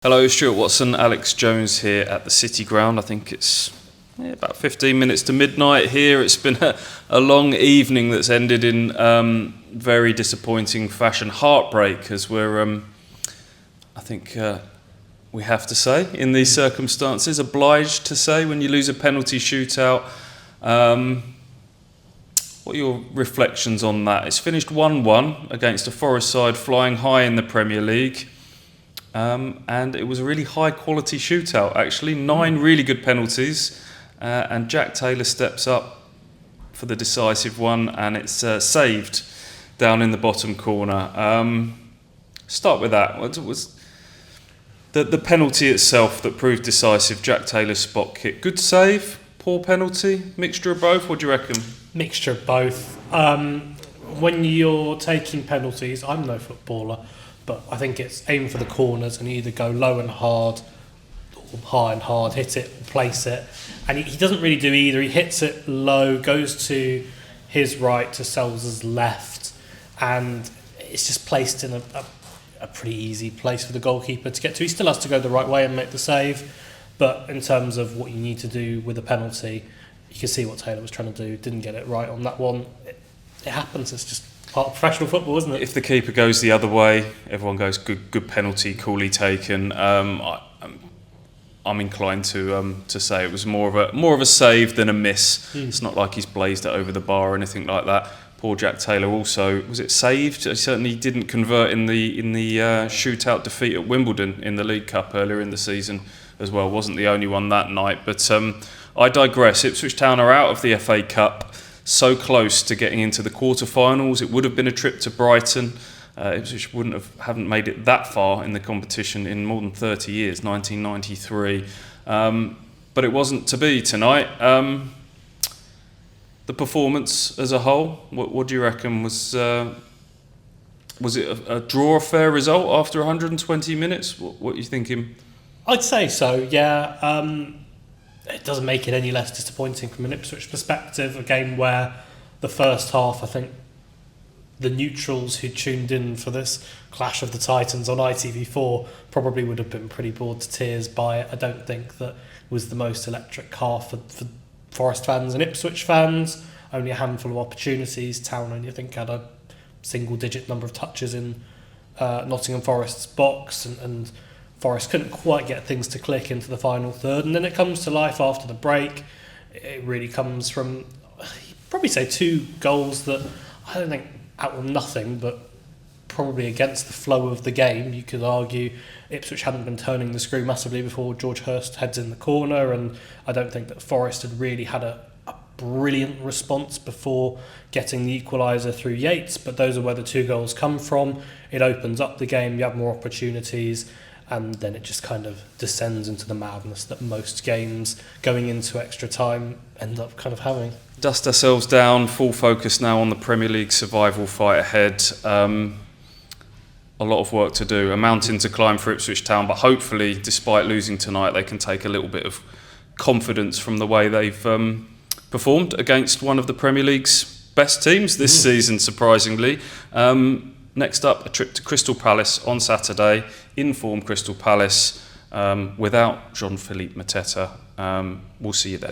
Hello, Stuart Watson, Alex Jones here at the City Ground. I think it's about 15 minutes to midnight here. It's been a long evening that's ended in very disappointing fashion. Heartbreak, as we're, I think we have to say, in these circumstances, obliged to say when you lose a penalty shootout. What are your reflections on that? It's finished 1-1 against a Forest side flying high in the Premier League. And it was a really high quality shootout actually, 9 really good penalties, and Jack Taylor steps up for the decisive one, and it's saved down in the bottom corner. Start with that. What was the penalty itself that proved decisive? Jack Taylor's spot kick, good save, poor penalty, mixture of both? What do you reckon? Mixture of both. When you're taking penalties, I'm no footballer, but I think it's aim for the corners and either go low and hard or high and hard, hit it, place it. And he doesn't really do either. He hits it low, goes to his right, to Sells' left, and it's just placed in a pretty easy place for the goalkeeper to get to. He still has to go the right way and make the save, but in terms of what you need to do with a penalty, you can see what Taylor was trying to do. Didn't get it right on that one. It happens. It's just part of professional football, isn't it? If the keeper goes the other way, everyone goes good penalty, coolly taken. I'm inclined to say it was more of a save than a miss. It's not like he's blazed it over the bar or anything like that. Poor Jack Taylor also, was it saved? He certainly didn't convert in the shootout defeat at Wimbledon in the League Cup earlier in the season as well. Wasn't the only one that night, but I digress. Ipswich Town are out of the FA Cup. So close to getting into the quarterfinals. It would have been a trip to Brighton. Ipswich haven't made it that far in the competition in more than 30 years, 1993. But it wasn't to be tonight. The performance as a whole, what do you reckon? Was it a draw, a fair result after 120 minutes? What are you thinking? I'd say so, yeah. It doesn't make it any less disappointing from an Ipswich perspective. A game where the first half, I think the neutrals who tuned in for this clash of the Titans on ITV4 probably would have been pretty bored to tears by it. I don't think that was the most electric half for Forest fans and Ipswich fans. Only a handful of opportunities. Town only, I think, had a single-digit number of touches in Nottingham Forest's box, and Forest couldn't quite get things to click into the final third, and then it comes to life after the break. It really comes from, you'd probably say, 2 goals that I don't think out of nothing, but probably against the flow of the game. You could argue Ipswich hadn't been turning the screw massively before George Hurst heads in the corner, and I don't think that Forest had really had a brilliant response before getting the equaliser through Yates, but those are where the 2 goals come from. It opens up the game, you have more opportunities, and then it just kind of descends into the madness that most games going into extra time end up kind of having. Dust ourselves down, full focus now on the Premier League survival fight ahead. A lot of work to do, a mountain to climb for Ipswich Town, but hopefully, despite losing tonight, they can take a little bit of confidence from the way they've performed against one of the Premier League's best teams this season, surprisingly. Next up, a trip to Crystal Palace on Saturday. In-form Crystal Palace without Jean-Philippe Mateta. We'll see you there.